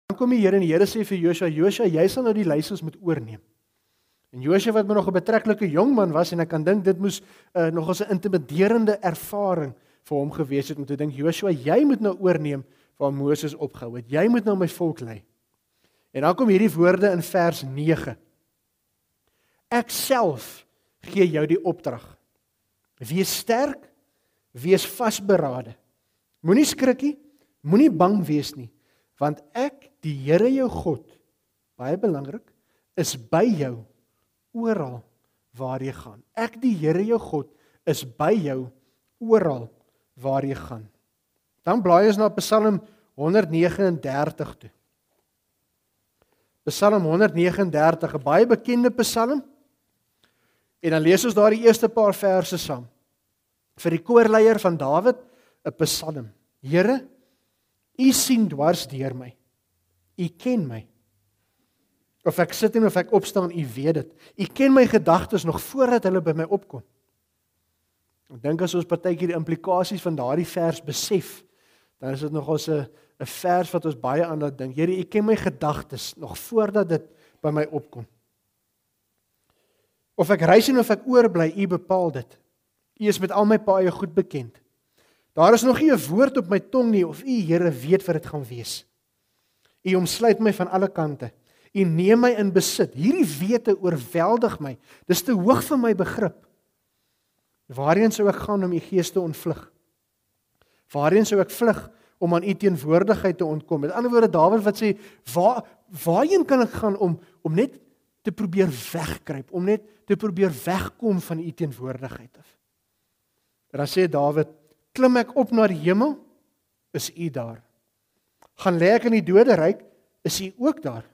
Dan kom die Here en die Here sê vir Josua, Josua, jy sal nou die leiers moet oorneem. En Josua wat nog 'n betreklike jong man was en ek kan dink dit moes nog as 'n intimiderende ervaring vir hom gewees het om te dink, Josua, jy moet nou oorneem waar Moses opgehou het. Jy moet nou my volk lei. En dan kom hierdie woorde in vers 9. Ek self gee jou die opdrag. Wees sterk, wees vasberade. Moenie skrik nie, moenie bang wees nie, want ek, die Here jou God, baie belangrik, is by jou oral waar jy gaan. Ek, die Here jou God, is by jou oral waar jy gaan. Dan blaai ons na Psalm 139 toe. Psalm 139, 'n baie bekende psalm. En dan lees ons daar die eerste paar verse saam. Vir die koorleier van Dawid, 'n psalm. Here, U sien dwars deur my. U ken my. Of ek sit en of ek opstaan, U weet dit. U ken my gedagtes nog voordat hulle by my opkom. Ek dink as ons partykeer die implikasies van daardie vers besef, dan is dit nogals 'n vers wat ons baie aan laat dink. Here, U ken my gedagtes nog voordat dit by my opkom. Of ek reis en of ek oorbly, U bepaal dit. U is met al my paaie goed bekend. Daar is nog nie 'n woord op my tong nie, of U, Here, weet wat dit gaan wees. U omsluit my van alle kante. U neem my in besit. Hierdie wete oorweldig my. Dis te hoog vir my begrip. Waarheen sou ek gaan om U gees te ontvlug? Waarheen sou ek vlug om aan U teenwoordigheid te ontkom? Met ander woorde, Dawid wat sê, waarheen kan ek gaan om net te probeer wegkruip, om net te probeer wegkom van U teenwoordigheid af? En dan sê Dawid, klim ek op na die hemel, is U daar. Gaan lê ek in die doderyk, is U ook daar.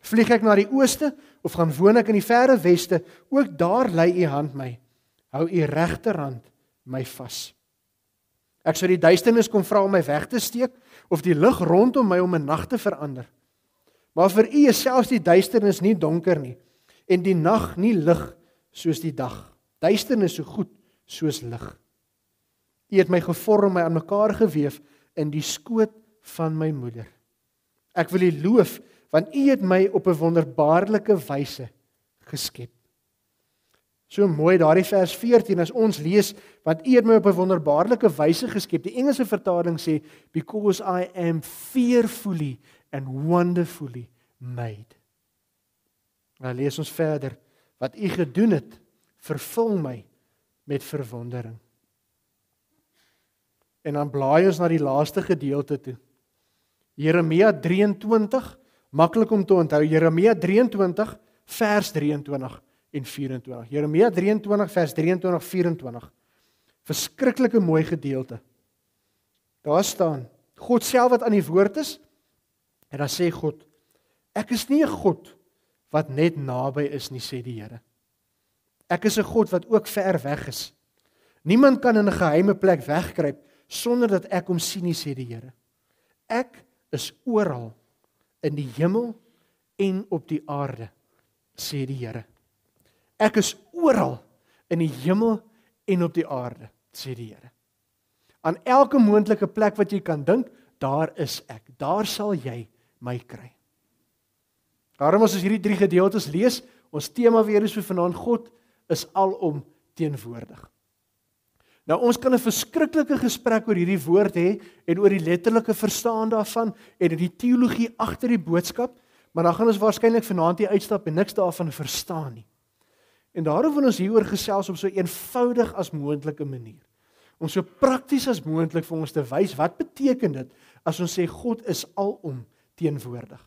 Vlieg ek na die ooste, of gaan woon ek in die verre weste, ook daar lei U hand my. Hou U regterhand my vas. Ek sou die duisternis kom vra om my weg te steek, of die lig rondom my om 'n nag te verander. Maar vir U is selfs die duisternis nie donker nie, en die nag nie lig soos die dag. Duisternis so goed soos lig. U het my gevorm, my aan mekaar geweef in die skoot van my moeder. Ek wil U loof, want U het my op 'n wonderbaarlike wyse geskep. So mooi daardie vers 14 as ons lees, want U het my op 'n wonderbaarlike wyse geskep. Die Engelse vertaling sê, because I am fearfully and wonderfully made. Nou lees ons verder, wat U gedoen het, vervul my met verwondering. En dan blaai ons na die laaste gedeelte toe. Jeremia 23, maklik om te onthou, Jeremia 23 vers 23 en 24. Jeremia 23 vers 23, 24. Verskriklike mooi gedeelte. Daar staan, God self wat aan die woord is, en dan sê God, ek is nie 'n God wat net naby is nie, sê die Here. Ek is 'n God wat ook ver weg is. Niemand kan in 'n geheime plek wegkruip sonder dat ek hom sien nie, sê die Here. Ek is oral in die hemel en op die aarde, sê die Here. Ek is oral in die hemel en op die aarde, sê die Here. Aan elke moontlike plek wat jy kan dink, daar is ek. Daar sal jy my kry. Daarom as ons hierdie 3 gedeeltes lees, ons tema weer is vir vanaand, God is alom teenwoordig. Nou ons kan 'n verskriklike gesprek oor hierdie woord hê en oor die letterlike verstaan daarvan en die teologie agter die boodskap, maar dan gaan ons waarskynlik vanaand hier uitstap en niks daarvan verstaan nie. En daarom wil ons hieroor gesels op so eenvoudig as moontlike manier. Om so prakties as moontlik vir ons te wys, wat beteken dit as ons sê God is alom teenwoordig?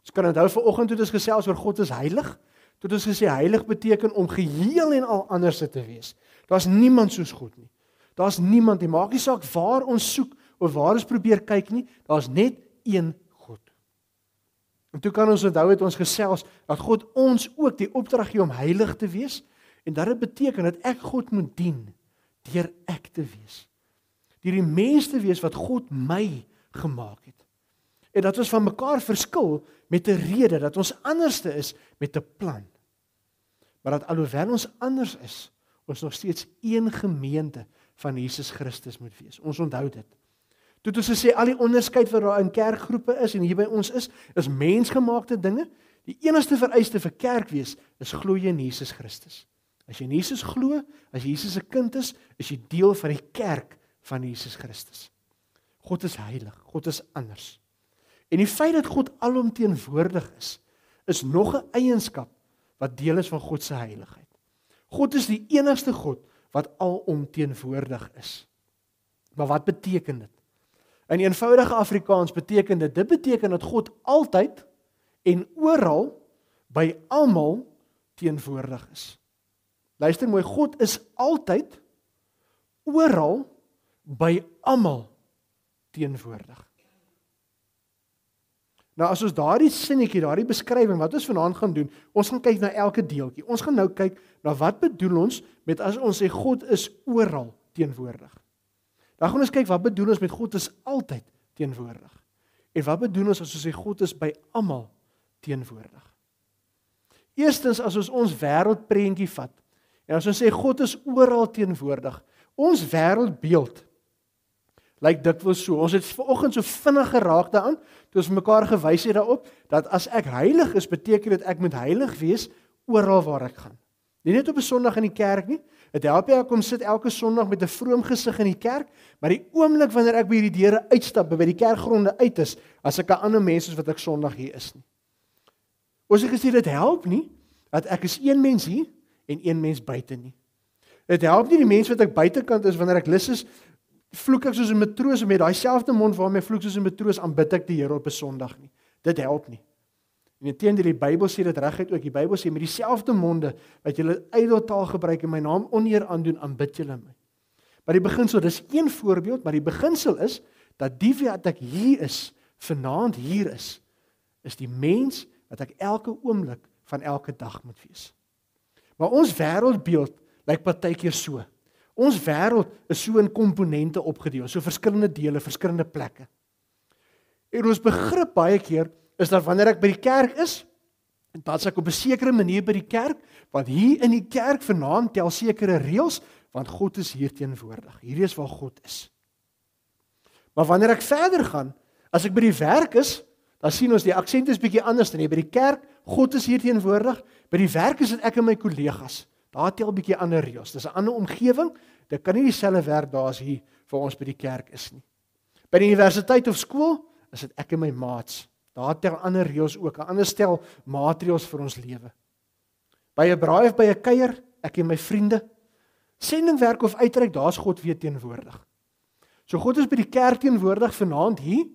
Ons kan onthou vanoggend toe ons gesels oor God is heilig, toe ons gesê heilig beteken om geheel en al anders te wees. Daar's niemand soos God nie. Daar's niemand nie. Maak nie saak waar ons soek of waar ons probeer kyk nie, daar's net een God. En toe kan ons onthou het ons gesels dat God ons ook die opdrag gee om heilig te wees en dat dit beteken dat ek God moet dien deur ek te wees. Deur die mens te wees wat God my gemaak het. En dat ons van mekaar verskil met 'n rede, dat ons anderste is met 'n plan. Maar dat alhoewel ons anders is, ons nog steeds een gemeente van Jesus Christus moet wees. Ons onthou dit. Toe het ons gesê al die onderskeid wat daar in kerkgroepe is en hier by ons is mensgemaakte dinge. Die enigste vereiste vir kerk wees is glo jy in Jesus Christus. As jy in Jesus glo, as jy Jesus se kind is jy deel van die kerk van Jesus Christus. God is heilig, God is anders. En die feit dat God alomteenwoordig is nog 'n eienskap wat deel is van God se heiligheid. God is die enigste God wat alomteenwoordig is. Maar wat beteken dit? In eenvoudige Afrikaans beteken dit beteken dat God altyd en oral by almal teenwoordig is. Luister mooi, God is altyd oral by almal teenwoordig. Nou as ons daardie sinnetjie, daardie beskrywing wat ons vanaand gaan doen, ons gaan kyk na elke deeltjie. Ons gaan nou kyk na wat bedoel ons met as ons sê God is oral teenwoordig. Dan gaan ons kyk wat bedoel ons met God is altyd teenwoordig. En wat bedoel ons as ons sê God is by almal teenwoordig? Eerstens as ons wêreldprentjie vat en as ons sê God is oral teenwoordig, ons wêreldbeeld lyk dikwels so. Ons het vanoggend so vinnig geraak daaraan, toe ons mekaar gewys het daarop, dat as ek heilig is, beteken dit ek moet heilig wees oral waar ek gaan. Nie net op 'n Sondag in die kerk nie. Dit help jy kom sit elke Sondag met 'n vroom gesig in die kerk, maar die oomblik wanneer ek by hierdie deure uitstap, by die kerkgronde uit is, as ek 'n ander mens is wat ek Sondag hier is nie. Ons het gesê dit help nie dat ek is een mens hier en een mens buite nie. Dit help nie die mens wat ek buitekant is wanneer ek lus is, vloek ek soos 'n matroos met daai selfde mond waarmee vloek soos 'n matroos aanbid ek die Here op 'n Sondag nie. Dit help nie. En inteendeel die Bybel sê dit reguit ook. Die Bybel sê met dieselfde monde wat julle ydeltaal gebruik en my naam oneer aandoen, aanbid julle my. Maar die beginsel, dis een voorbeeld, maar die beginsel is dat die wat ek hier is, vanaand hier is die mens wat ek elke oomblik van elke dag moet wees. Maar ons wêreldbeeld lyk partykeer so. Ons wêreld is so in komponente opgedeel, so verskillende dele, verskillende plekke. En ons begrip baie keer is dat wanneer ek by die kerk is, en dan is ek op 'n sekere manier by die kerk, want hier in die kerk vanaand tel sekere reëls, want God is hier teenwoordig. Hierdie is waar God is. Maar wanneer ek verder gaan, as ek by die werk is, dan sien ons die aksent is bietjie anders dan hier by die kerk. God is hier teenwoordig. By die werk is dit ek en my kollegas. Daar tel 'n bietjie ander reëls. Dis 'n ander omgewing. Dit kan nie dieselfde werk daar as hier vir ons by die kerk is nie. By die universiteit of skool is dit ek en my maats. Daar tel ander reëls ook, 'n ander stel maatreëls vir ons lewe. By 'n braai of by 'n kuier, ek en my vriende, sendingwerk of uitreik, daar's God weer teenwoordig. So God is by die kerk teenwoordig vanaand hier,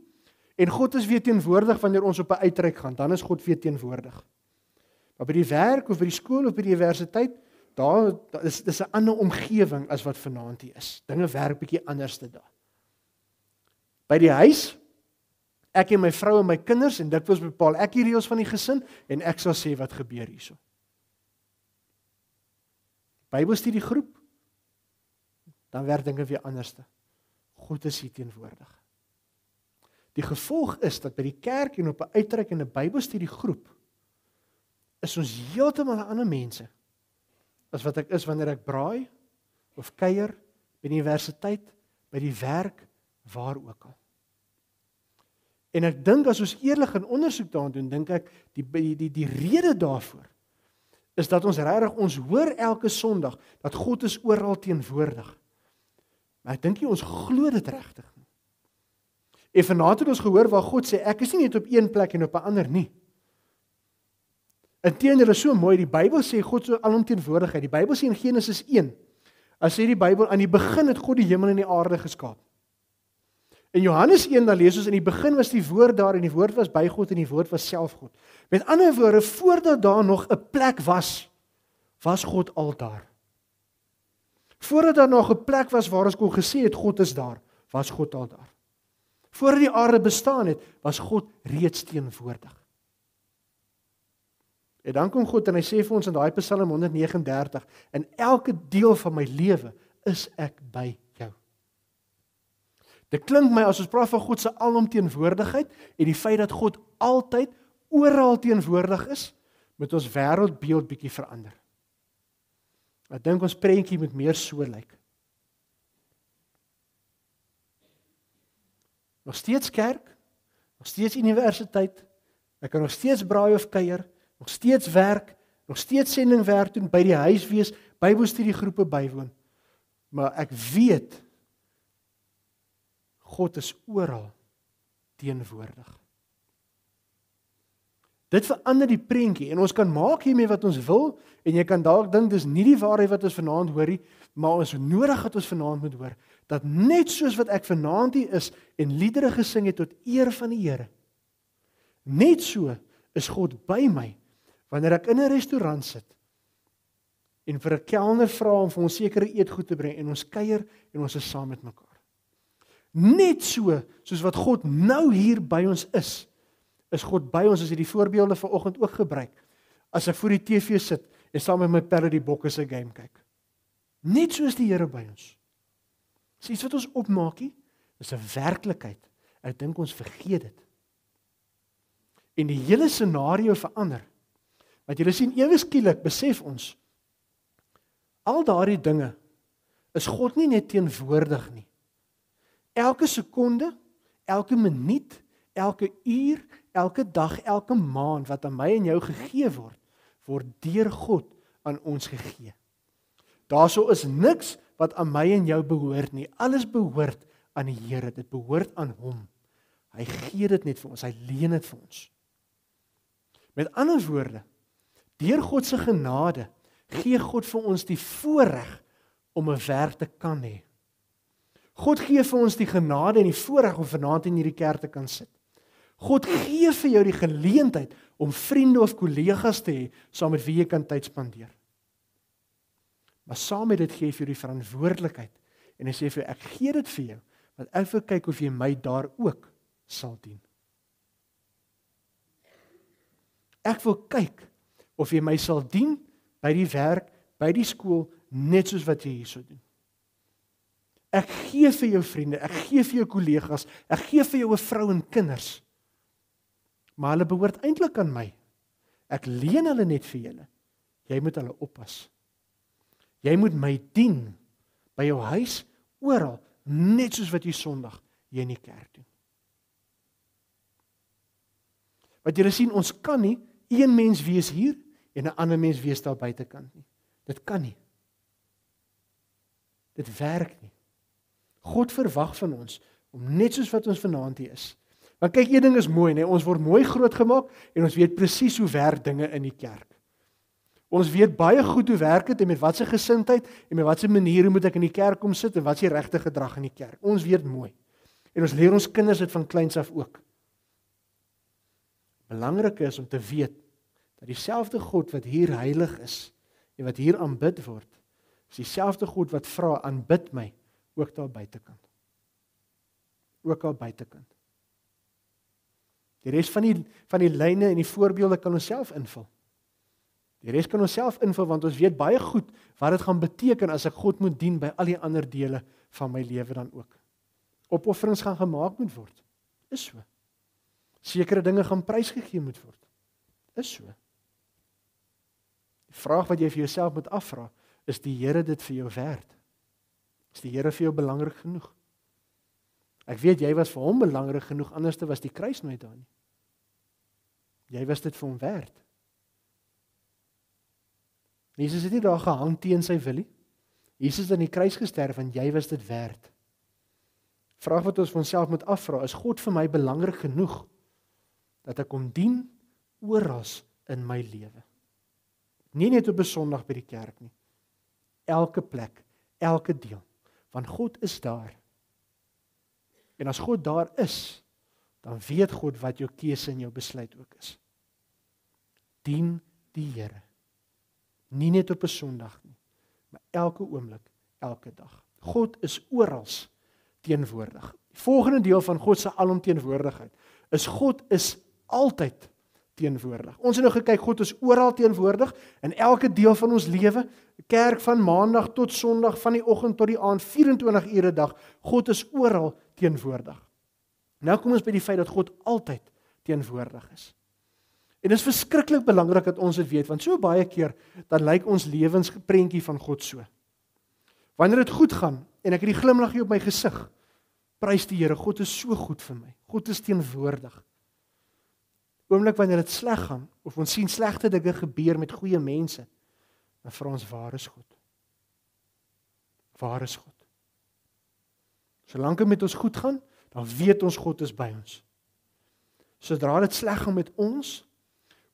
en God is weer teenwoordig wanneer ons op 'n uitreik gaan, dan is God weer teenwoordig. Maar by die werk of by die skool of by die universiteit, daar is 'n ander omgewing as wat vanaand hier is. Dinge werk bietjie anders te daar. By die huis, ek en my vrou en my kinders, en dikwels bepaal ek die reëls van die gesin, en ek sal sê wat gebeur hierso. Bybelstudiegroep, dan werk dinge weer anderste. God is hier teenwoordig. Die gevolg is dat by die kerk en op 'n uitreik en 'n Bybelstudiegroep is ons heeltemal ander mense as wat ek is wanneer ek braai of kuier by die universiteit, by die werk, waar ook al. En ek dink as ons eerlik gaan ondersoek daaraan doen, dink ek die rede daarvoor is dat ons regtig ons hoor elke Sondag dat God is oral teenwoordig. Maar ek dink nie ons glo dit regtig nie. En vanaand het ons gehoor waar God sê ek is nie net op een plek en op 'n ander nie. Inteendeel is so mooi, die Bybel sê God so alomteenwoordigheid. Die Bybel sê in Genesis 1, as sê die Bybel aan die begin het God die hemel en die aarde geskaap. In Johannes 1 dan lees ons in die begin was die woord daar en die woord was by God en die woord was self God. Met ander woorde, voordat daar nog 'n plek was God al daar. Voordat daar nog 'n plek was waar ons kon gesê het God is daar, was God al daar. Voordat die aarde bestaan het, was God reeds teenwoordig. En dan kom God en hy sê vir ons in daai Psalm 139, in elke deel van my lewe is ek by jou. Dit klink my as ons praat van God se alomteenwoordigheid en die feit dat God altyd oral teenwoordig is, moet ons wêreldbeeld bietjie verander. Ek dink ons prentjie moet meer so lyk. nog steeds kerk, nog steeds universiteit, ek kan nog steeds braai of kuier, nog steeds werk, nog steeds sendingwerk doen, by die huis wees, Bybelstudiegroepe bywoon. Maar ek weet, God is oral teenwoordig. Dit verander die prentjie, en ons kan maak hiermee wat ons wil, en jy kan dalk dink, dis nie die waarheid wat ons vanaand hoor nie, maar ons nodig dat ons vanaand moet hoor, dat net soos wat ek vanaand hier is, en liedere gesing het tot eer van die Here, net so is God by my, wanneer ek in 'n restaurant sit, en vir 'n kelner vra om vir ons sekere eetgoed te bring, en ons kuier, en ons is saam met mekaar. Net so, soos wat God nou hier by ons is God by ons, as jy die voorbeelde vanoggend ook gebruik, as ek voor die TV sit, en saam met my pelle die bokke se game kyk. Net so is die Here by ons. Dis iets wat ons opmaak nie, dis 'n werklikheid. Ek dink ons vergeet dit. En die hele scenario verander. Want julle sien, ewe skielik besef ons, al daardie dinge, is God nie net teenwoordig nie. Elke sekonde, elke minuut, elke uur, elke dag, elke maand wat aan my en jou gegee word, word deur God aan ons gegee. Daarso is niks wat aan my en jou behoort nie. Alles behoort aan die Here, dit behoort aan hom. Hy gee dit net vir ons, hy leen dit vir ons. Met ander woorde, deur God se genade gee God vir ons die voorreg om 'n werk te kan hê. God gee vir ons die genade en die voorreg om vanaand in hierdie kerk te kan sit. God gee vir jou die geleentheid om vriende of kollegas te hê saam met wie jy kan tyd spandeer. Maar saam met dit gee vir jou die verantwoordelikheid en hy sê vir jou, ek gee dit vir jou, want ek wil kyk of jy my daar ook sal dien. Ek wil kyk of jy my sal dien by die werk, by die skool, net soos wat jy hierso doen. Ek gee vir jou vriende, ek gee vir jou kollegas, ek gee vir jou 'n vrou en kinders. Maar hulle behoort eintlik aan my. Ek leen hulle net vir julle. Jy moet hulle oppas. Jy moet my dien by jou huis, oral, net soos wat jy Sondag hier in die kerk doen. Wat julle sien, ons kan nie een mens wees hier en 'n ander mens wees daar buitekant nie. Dit kan nie. Dit werk nie. God verwag van ons om net soos wat ons vanaand hier is. Want kyk, een ding is mooi, nee, ons word mooi grootgemaak en ons weet presies hoe werk dinge in die kerk. Ons weet baie goed hoe werk dit en met watse gesindheid en met watse maniere moet ek in die kerk kom sit en wat is die regte gedrag in die kerk. Ons weet mooi. En ons leer ons kinders dit van kleins af ook. Belangrik is om te weet dat dieselfde God wat hier heilig is en wat hier aanbid word, is dieselfde God wat vra, aanbid my, ook daar buitekant. Ook daar buitekant. Die res van die lyne en die voorbeelde kan ons self invul. Die res kan ons self invul, want ons weet baie goed wat dit gaan beteken as ek God moet dien by al die ander dele van my lewe dan ook. Opofferings gaan gemaak moet word. Is so. Sekere dinge gaan prysgegee moet word. Is so. Die vraag wat jy vir jouself moet afvra, is die Here dit vir jou werd? Is die Here vir jou belangrik genoeg? Ek weet jy was vir hom belangrik genoeg, anders was die kruis nooit daar nie. Jy was dit vir hom werd. Jesus het nie daar gehang teen sy wil nie. Jesus het aan die kruis gesterf en jy was dit werd. Vraag wat ons vir onsself moet afvra, is God vir my belangrik genoeg dat ek hom dien oral in my lewe? Nie net op 'n Sondag by die kerk nie. Elke plek, elke deel, want God is daar. En as God daar is, dan weet God wat jou keuse en jou besluit ook is. Dien die Here. Nie net op 'n Sondag nie, maar elke oomblik, elke dag. God is oral teenwoordig. Die volgende deel van God se alomteenwoordigheid is God is altyd teenwoordig. Ons het nou gekyk, God is oral teenwoordig in elke deel van ons lewe. Kerk van Maandag tot Sondag, van die oggend tot die aand, 24 ure 'n dag. God is oral teenwoordig. Nou kom ons by die feit dat God altyd teenwoordig is. En dit is verskriklik belangrik dat ons dit weet, want so baie keer dan lyk ons lewensprentjie van God so. Wanneer dit goed gaan en ek het die glimlaggie op my gesig, Prys die Here, God is so goed vir my. God is teenwoordig. Oomblik wanneer dit sleg gaan, of ons sien slegte dinge gebeur met goeie mense, dan vra ons, waar is God? Waar is God? Solank dit met ons goed gaan, dan weet ons God is by ons. Sodra dit sleg gaan met ons,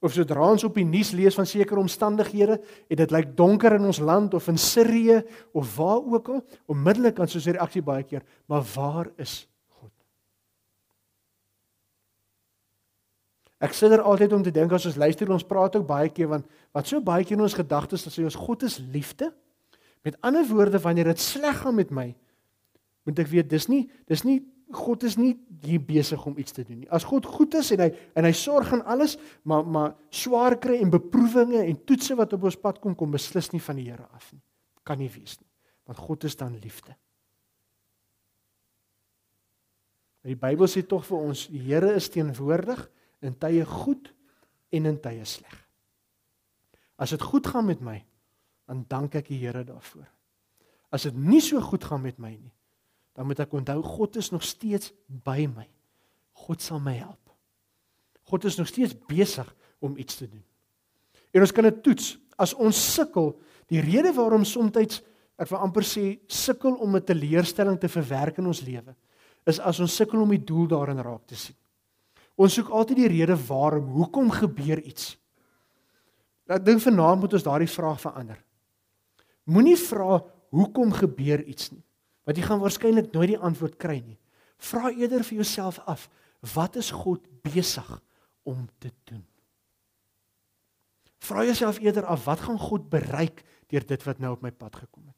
of sodra ons op die nuus lees van sekere omstandighede, en dit lyk donker in ons land, of in Sirië, of waar ook al, onmiddellik kan soos 'n reaksie baie keer, maar waar is God? Ek sit er altyd om te dink, as ons luister, ons praat ook baie keer, want wat so baie keer in ons gedagtes, dat sê ons, God is liefde. Met ander woorde, wanneer dit sleg gaan met my, moet ek weet, God is nie hier besig om iets te doen nie. As God goed is en hy sorg aan alles, maar swaar kry en beproewinge en toetse wat op ons pad kom beslis nie van die Here af nie. Kan nie wees nie, want God is dan liefde. Die Bybel sê tog vir ons, die Here is teenwoordig in tye goed en in tye sleg. As dit goed gaan met my, dan dank ek die Here daarvoor. As dit nie so goed gaan met my nie, dan moet ek onthou, God is nog steeds by my. God sal my help. God is nog steeds besig om iets te doen. En ons kan dit toets, as ons sukkel, die rede waarom soms, ek wil amper sê, sukkel om 'n teleurstelling te verwerk in ons lewe, is as ons sukkel om die doel daarin raak te sien. Ons soek altyd die rede waarom, hoekom gebeur iets. Ek dink vanaand moet ons daardie vraag verander. Moenie vra, hoekom gebeur iets nie, want jy gaan waarskynlik nooit die antwoord kry nie. Vra eerder vir jouself af, wat is God besig om te doen? Vra jouself eerder af, wat gaan God bereik deur dit wat nou op my pad gekom het?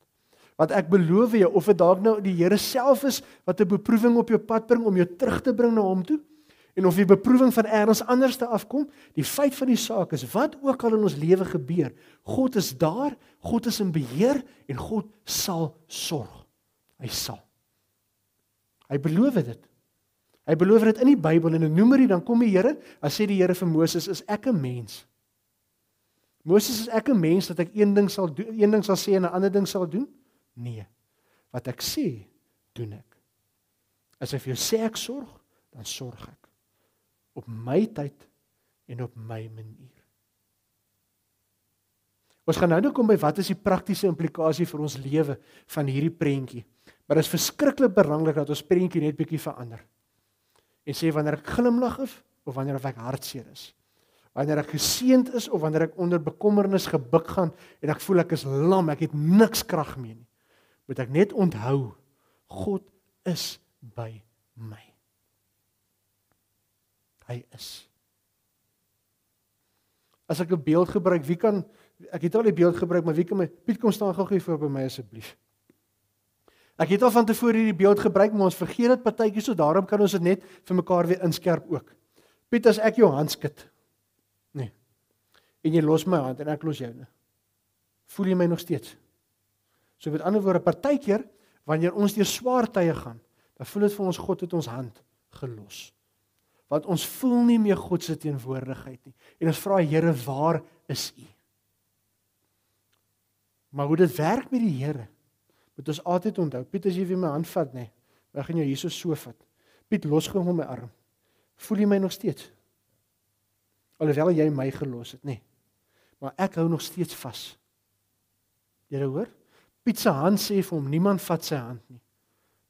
Want ek beloof jou, of dit dalk nou die Here self is, wat 'n beproewing op jou pad bring, om jou terug te bring na hom toe, en of die beproewing van ergens anders te afkom, die feit van die saak is, wat ook al in ons lewe gebeur, God is daar, God is in beheer, en God sal sorg. Hy sal. Hy beloof dit. Hy beloof dit in die Bybel, en in Numeri, dan kom die Here, as sê die Here vir Moses, is ek 'n mens? Moses, is ek 'n mens, dat ek een ding sal sê, en 'n ander ding sal doen? Nee. Wat ek sê, doen ek. As ek vir jou sê ek sorg, dan sorg ek. Op my tyd, en op my manier. Ons gaan nou kom by wat is die praktiese implikasie vir ons lewe van hierdie prentjie. Maar dit is verskriklik belangrik dat ons prentjie net bietjie verander. En sê wanneer ek glimlag of wanneer ek hartseer is. Wanneer ek geseënd is of wanneer ek onder bekommernis gebuk gaan en ek voel ek is lam, ek het niks krag meer nie. Moet ek net onthou, God is by my. Hy is. As ek 'n beeld gebruik, ek het al die beeld gebruik, maar wie kan Piet, kom staan gou voor by my asseblief. Ek het al van tevore hierdie beeld gebruik, maar ons vergeet dit partytjie, so daarom kan ons dit net vir mekaar weer inskerp ook. Piet, as ek jou hand skud, nee, en jy los my hand en ek los jou, voel jy my nog steeds? So met ander woorde, partykeer, wanneer ons deur swaar tye gaan, dan voel dit vir ons, God het ons hand gelos. Want ons voel nie meer God se teenwoordigheid nie. En ons vra, Here, waar is U? Maar hoe dit werk met die Here, moet ons altyd onthou. Piet, as jy weer my hand vat, nee, ek gaan jou hierso so vat. Piet, los gou my arm. Voel jy my nog steeds? Alhoewel jy my gelos het, nee. Maar ek hou nog steeds vas. Jy hoor? Piet se hand sê vir hom, niemand vat sy hand nie.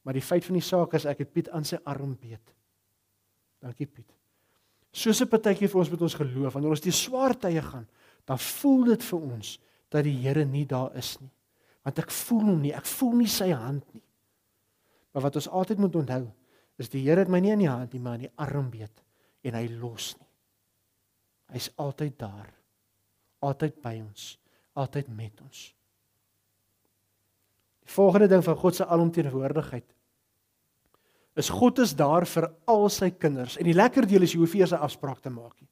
Maar die feit van die saak is, ek het Piet aan sy arm beet. Dankie Piet. Soos 'n partytjie vir ons met ons geloof, wanneer ons die swaar tye gaan, dan voel dit vir ons dat die Here nie daar is nie. Want ek voel hom nie, ek voel nie sy hand nie. Maar wat ons altyd moet onthou, is die Here het my nie aan die hand nie, maar aan die arm beet, en hy los nie. Hy's altyd daar, altyd by ons, altyd met ons. Die volgende ding van God se alomteenwoordigheid, is God is daar vir al sy kinders. En die lekker deel is, jy hoef nie eers 'n afspraak te maak nie.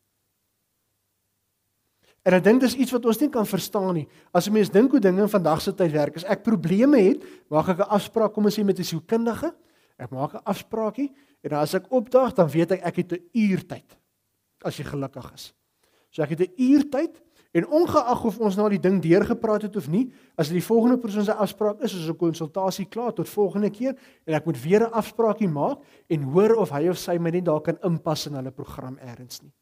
En ek dink dis iets wat ons nie kan verstaan nie. As 'n mens dink hoe dinge in vandag se tyd werk, as ek probleme het, maak ek 'n afspraak, kom ons sê met 'n sielkundige, ek maak 'n afspraakie, en as ek opdaag, dan weet ek het 'n uur tyd, as jy gelukkig is. So ek het 'n uur tyd, en ongeag of ons nou die ding deurgepraat het of nie, as dit die volgende persoon se afspraak is ons 'n konsultasie klaar tot volgende keer, en ek moet weer 'n afspraakie maak, en hoor of hy of sy my net daar kan inpas in hulle program ergens nie.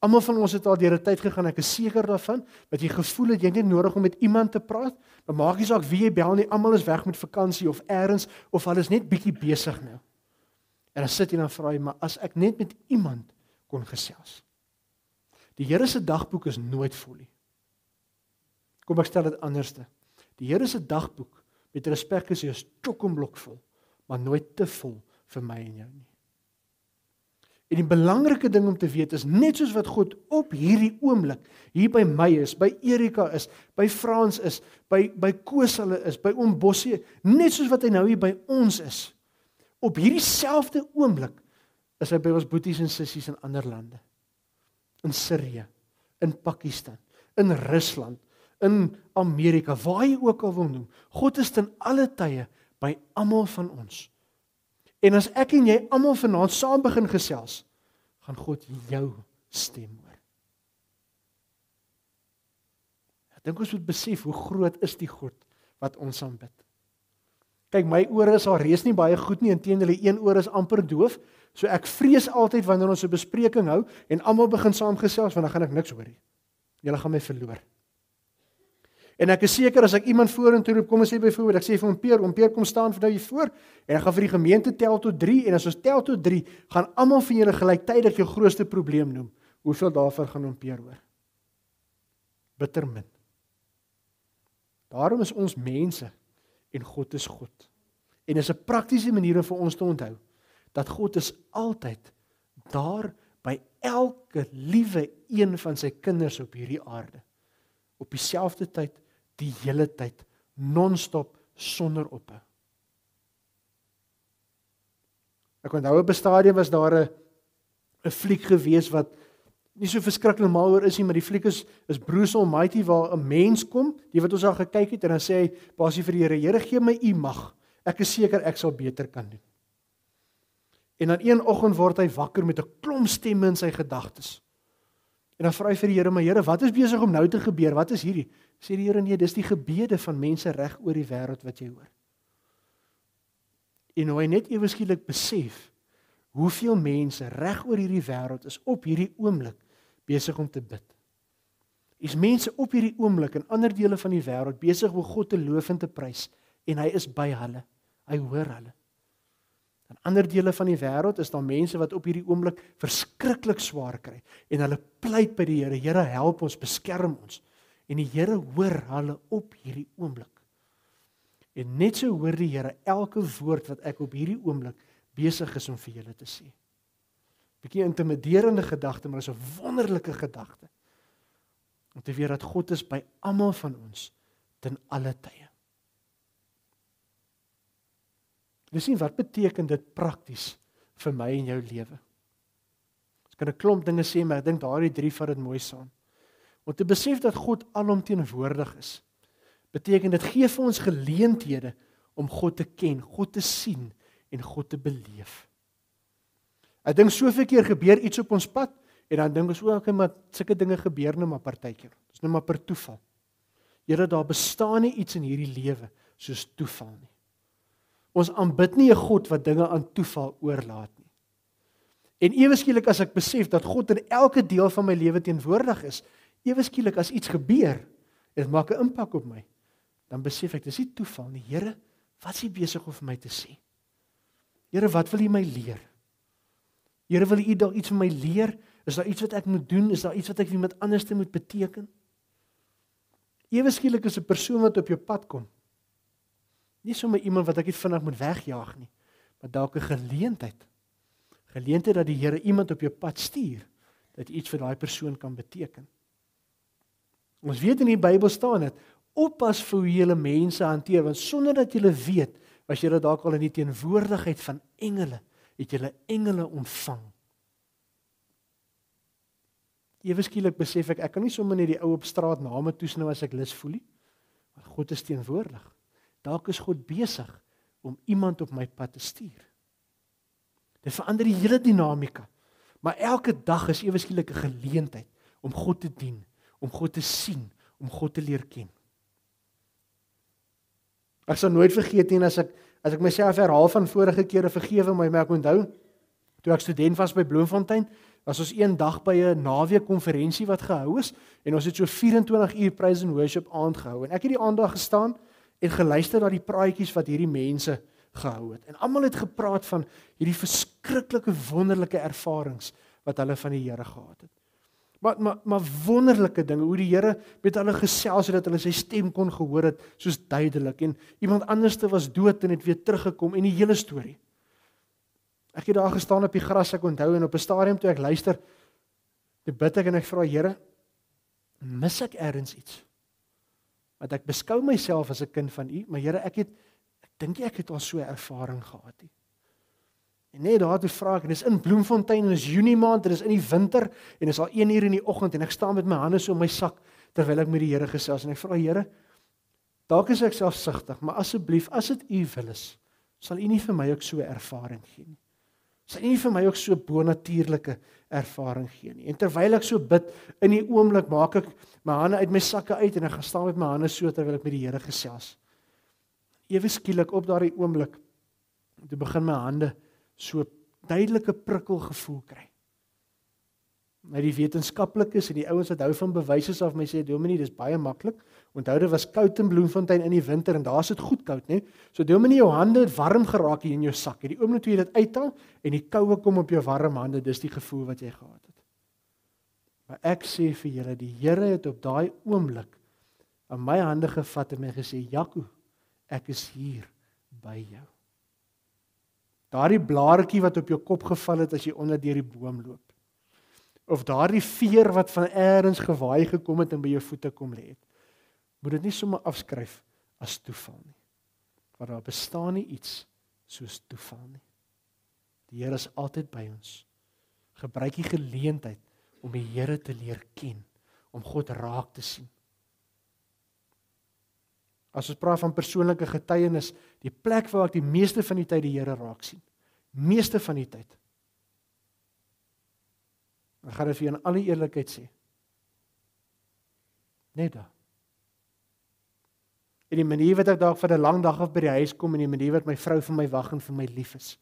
Almal van ons het al deur 'n tyd gegaan, ek is seker daarvan, dat jy gevoel het jy het net nodig om met iemand te praat, maar maak nie saak wie jy bel nie, almal is weg met vakansie of ergens, of hulle is net bietjie besig nou. En dan sit jy en dan vra jy, maar as ek net met iemand kon gesels. Die Here se dagboek is nooit vol nie. Kom ek stel dit anderste. Die Here se dagboek, met respek gesê, is chock-en-blok vol, maar nooit te vol vir my en jou nie. En die belangrike ding om te weet is, net soos wat God op hierdie oomblik, hier by my is, by Erika is, by Frans is, by Koos hulle is, by Oom Bossie, net soos wat hy nou hier by ons is, op hierdie selfde oomblik, is hy by ons boeties en sissies in ander lande. In Sirië, in Pakistan, in Rusland, in Amerika, waar jy ook al wil noem. God is ten alle tye by almal van ons. En as ek en jy almal vanaand saam begin gesels, gaan God jou stem hoor. Ek dink ons moet besef hoe groot is die God wat ons aanbid. Kyk, my ore is al reeds nie baie goed nie, inteendeel die een oor is amper doof, so ek vrees altyd wanneer ons 'n bespreking hou en almal begin saam gesels, want dan gaan ek niks hoor nie. Julle gaan my verloor. En ek is seker as ek iemand vorentoe roep, kom ons sê byvoorbeeld, ek sê vir Oom Peer kom staan vir nou hier voor, en ek gaan vir die gemeente tel tot 3, en as ons tel tot 3, gaan almal van julle gelyktydig jou grootste probleem noem. Hoeveel daarvan gaan Oom Peer hoor? Bitter min. Daarom is ons mense, en God is God. En is 'n praktiese manier vir ons te onthou, dat God is altyd daar by elke liewe een van sy kinders op hierdie aarde. Op dieselfde tyd, die hele tyd, non-stop, sonder ophou. Ek onthou op 'n stadium was daar 'n fliek gewees wat nie so verskriklik mal oor is nie, maar die fliek is Bruce Almighty, waar 'n mens kom, die wat ons al gekyk het, en dan sê hy, basie vir die Here, Here gee my u mag, ek is seker ek sal beter kan doen. En dan een oggend word hy wakker met 'n klomp stemme in sy gedagtes. En dan vra hy vir die Here, maar Here, wat is besig om nou te gebeur? Wat is hierdie? Sê die Here, nee, dis die gebede van mense reg oor die wêreld wat jy hoor. En hoe hy net ewe skielik besef, hoeveel mense reg oor hierdie wêreld is op hierdie oomblik besig om te bid. Is mense op hierdie oomblik in ander dele van die wêreld besig om God te loof en te prys, en hy is by hulle. Hy hoor hulle. In ander dele van die wêreld is daar mense wat op hierdie oomblik verskriklik swaar kry, en hulle pleit by die Here, Here help ons, beskerm ons. En die Here hoor hulle op hierdie oomblik. En net so hoor die Here elke woord wat ek op hierdie oomblik besig is om vir julle te sê. Bietjie intimiderende gedagte, maar is 'n wonderlike gedagte. Om te weet dat God is by almal van ons ten alle tye. Dis nie wat beteken dit prakties vir my en jou lewe. Ons kan 'n klomp dinge sê, maar ek dink daardie 3 vat dit mooi saam. Om te besef dat God alomteenwoordig is, beteken dit gee vir ons geleenthede om God te ken, God te sien en God te beleef. Ek dink soveel keer gebeur iets op ons pad, en dan dink ons, okay, maar sulke dinge gebeur nou maar partykeer. Dis nou maar per toeval. Here, daar bestaan nie iets in hierdie lewe soos toeval nie. Ons aanbid nie 'n God wat dinge aan toeval oorlaat nie. En ewe skielik as ek besef dat God in elke deel van my lewe teenwoordig is, ewe skielik as iets gebeur, en dit maak 'n impak op my, dan besef ek, dis nie toeval nie. Here, wat is U besig om vir my te sê? Here, wat wil U my leer? Here, wil U dalk iets vir my leer? Is daar iets wat ek moet doen? Is daar iets wat ek vir iemand anders te moet beteken? Ewe skielik is 'n persoon wat op jou pad kom, nie sommer iemand wat ek net vinnig moet wegjaag nie, maar dalk 'n geleentheid dat die Here iemand op jou pad stuur, dat iets vir daai persoon kan beteken. Ons weet in die Bybel staan dit, oppas vir hoe julle mense hanteer, want sonder dat julle weet, was julle dalk al in die teenwoordigheid van engele, het julle engele ontvang. Ewe skielik besef ek kan nie sommer net die ou op straat name toesnou as ek lus voel nie, maar God is teenwoordig. Dalk is God besig om iemand op my pad te stuur. Dit verander die hele dinamika. Maar elke dag is ewe skielik 'n geleentheid om God te dien, om God te sien, om God te leer ken. Ek sal nooit vergeet nie as ek myself herhaal van vorige kere, vergewe my, maar ek onthou toe ek student was by Bloemfontein, was ons een dag by 'n naweek konferensie wat gehou is en ons het so 24 uur praise and worship aand gehou en ek het die aand daar gestaan en geluister na die praatjies wat hierdie mense gehou het. En almal het gepraat van hierdie verskriklike wonderlike ervarings wat hulle van die Here gehad het. Maar wonderlike dinge, hoe die Here met hulle gesels het dat hulle sy stem kon gehoor het, soos duidelik. En iemand anderste was dood en het weer teruggekom en die hele storie. Ek het daar gestaan op die gras, ek onthou, en op 'n stadium toe ek luister, toe bid ek en ek vra, Here, mis ek ergens iets? Want ek beskou myself as 'n kind van U, maar Here, ek dink ek het al so 'n ervaring gehad nie. En net daartoe vra ek, en dis in Bloemfontein, en dis Junie maand, en dis in die winter, en dis al 1 uur in die oggend, en ek staan met my hande so in my sak, terwyl ek met die Here gesels, en ek vra, Here, dalk is ek selfsugtig, maar asseblief, as dit U wil is, sal U nie vir my ook so 'n ervaring gee nie. Sal U nie vir my ook so 'n bonatuurlike ervaring gee nie. En terwyl ek so bid, in die oomblik maak ek my hande uit my sakke uit, en ek gaan staan met my hande so, terwyl ek met die Here gesels. Ewe skielik op daardie oomblik, toe begin my hande so duidelike prikkelgevoel kry. Nou die wetenskaplikes en die ouens wat hou van bewyse af my sê, Dominee, dis baie maklik. Onthou dit was koud in Bloemfontein in die winter en daar is dit goed koud, né? So Dominee, jou hande het warm geraak hier in jou sak. Die oomblik toe jy dit uithaal en die koue kom op jou warm hande, dis die gevoel wat jy gehad het. Maar ek sê vir julle, die Here het op daai oomblik aan my hande gevat en my gesê, Jaco, ek is hier by jou. Daardie blaartjie wat op jou kop geval het as jy onder deur die boom loop. Of daardie veer wat van elders gewaai gekom het en by jou voete kom lê het. Moet dit nie sommer afskryf as toeval nie. Want daar bestaan nie iets soos toeval nie. Die Here is altyd by ons. Gebruik die geleentheid om die Here te leer ken, om God raak te sien. As ons praat van persoonlike getuienis, die plek waar ek die meeste van die tyd die Here raak sien. Meeste van die tyd. Ek gaan dit vir jou in alle eerlikheid sê. Net daar. En die manier wat ek dalk vir 'n lang dag af by die huis kom en die manier wat my vrou vir my wag en vir my lief is.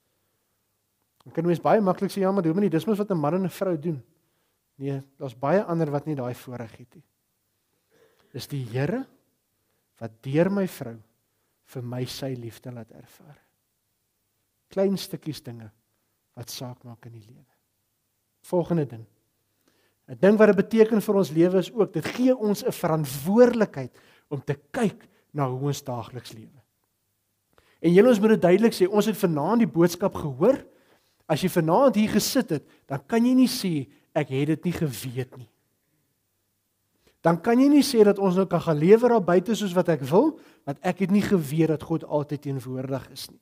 Dan kan mens baie maklik sê, ja, maar Dominee, dis mos wat 'n man en 'n vrou doen. Nee, daar's baie ander wat nie daai voorreg het nie. Dis die Here wat deur my vrou vir my sy liefde laat ervaar. Klein stukkies dinge wat saak maak in die lewe. Volgende ding. 'n Ding wat dit beteken vir ons lewe is ook, dit gee ons 'n verantwoordelikheid om te kyk na hoe ons daagliks lewe. En julle, ons moet dit duidelik sê, ons het vanaand die boodskap gehoor. As jy vanaand hier gesit het, dan kan jy nie sê ek het dit nie geweet nie. Dan kan jy nie sê dat ons nou kan gaan lewe daar buite soos wat ek wil, want ek het nie geweet dat God altyd teenwoordig is nie.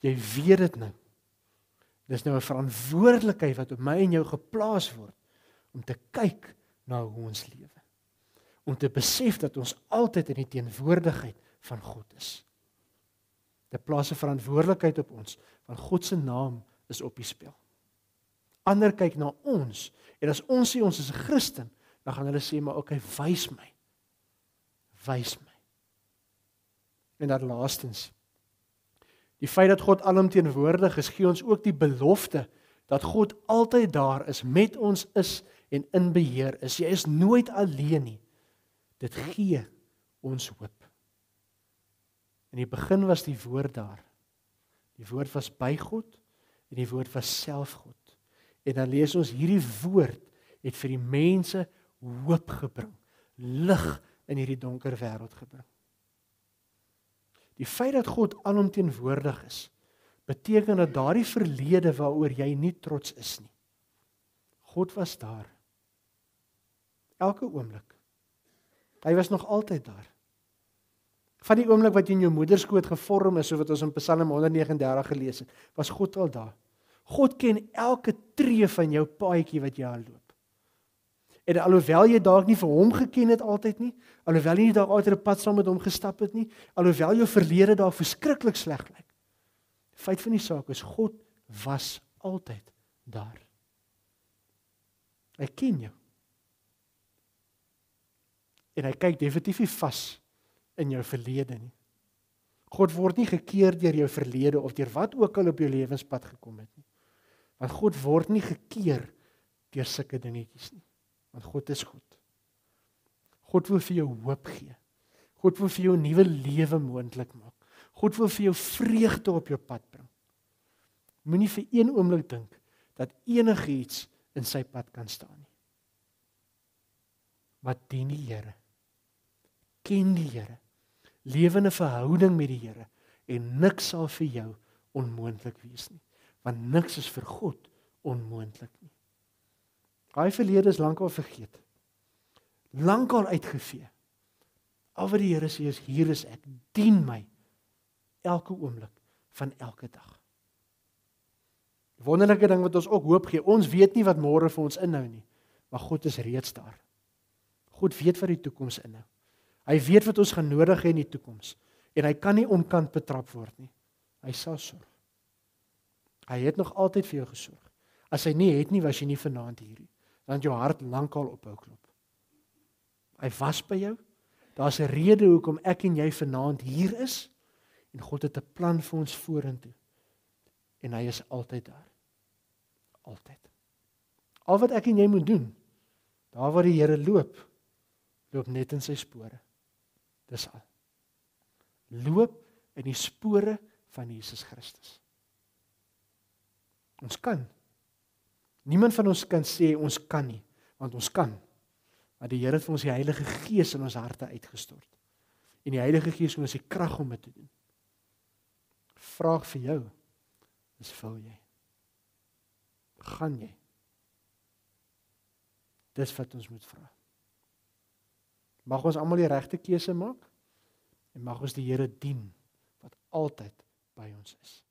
Jy weet dit nou. Dis nou 'n verantwoordelikheid wat op my en jou geplaas word om te kyk na hoe ons lewe. Om te besef dat ons altyd in die teenwoordigheid van God is. Dit plaas 'n verantwoordelikheid op ons, want God se naam is op die spel. Ander kyk na ons, en as ons sê ons is 'n Christen, dan gaan hulle sê, maar okay, wys my. Wys my. En dan laastens, die feit dat God alomteenwoordig is, gee ons ook die belofte dat God altyd daar is, met ons is en in beheer is. Jy is nooit alleen nie. Dit gee ons hoop. In die begin was die woord daar. Die woord was by God en die woord was self God. En dan lees ons hierdie woord het vir die mense hoop gebring, lig in hierdie donker wêreld gebring. Die feit dat God alomteenwoordig is, beteken dat daardie verlede waaroor jy nie trots is nie. God was daar. Elke oomblik. Hy was nog altyd daar. Van die oomblik wat jy in jou moederskoot gevorm is, so wat ons in Psalm 139 gelees het, was God al daar. God ken elke tree van jou paadjie wat jy al loop. En alhoewel jy dalk nie vir hom geken het altyd nie, alhoewel jy nie dalk altyd 'n pad saam met hom gestap het nie, alhoewel jou verlede dalk verskriklik sleg lyk. Die feit van die saak is, God was altyd daar. Hy ken jou. En hy kyk definitief nie vas in jou verlede nie. God word nie gekeer deur jou verlede of deur wat ook al op jou lewenspad gekom het nie. Want God word nie gekeer deur sulke dingetjies nie. Want God is goed. God wil vir jou hoop gee. God wil vir jou 'n nuwe lewe moontlik maak. God wil vir jou vreugde op jou pad bring. Moenie vir een oomblik dink dat enigiets in sy pad kan staan nie. Maar dien die Here. Ken die Here. Lewe in 'n verhouding met die Here en niks sal vir jou onmoontlik wees nie. Want niks is vir God onmoontlik nie. Daai verlede is lankal vergeet. Lankal uitgevee. Al wat die Here sê is, hier is ek, dien my elke oomblik van elke dag. Die wonderlike ding wat ons ook hoop gee, ons weet nie wat môre vir ons inhou nie, maar God is reeds daar. God weet wat die toekoms inhou. Hy weet wat ons gaan nodig hê in die toekoms en hy kan nie onkant betrap word nie. Hy sal sorg. Hy het nog altyd vir jou gesorg. As hy nie het nie, was jy nie vanaand hier nie. Dan het jou hart lankal ophou klop. Hy was by jou. Daar's 'n rede hoekom ek en jy vanaand hier is en God het 'n plan vir ons vorentoe. En hy is altyd daar. Altyd. Al wat ek en jy moet doen, daar waar die Here loop net in sy spore. Dis al. Loop in die spore van Jesus Christus. Ons kan. Niemand van ons kan sê ons kan nie, want ons kan. Want die Here het vir ons die Heilige Gees in ons harte uitgestort. En die Heilige Gees gee ons die krag om dit te doen. Vraag vir jou, wil jy? Gaan jy? Dis wat ons moet vra. Mag ons almal die regte keuse maak en mag ons die Here dien wat altyd by ons is.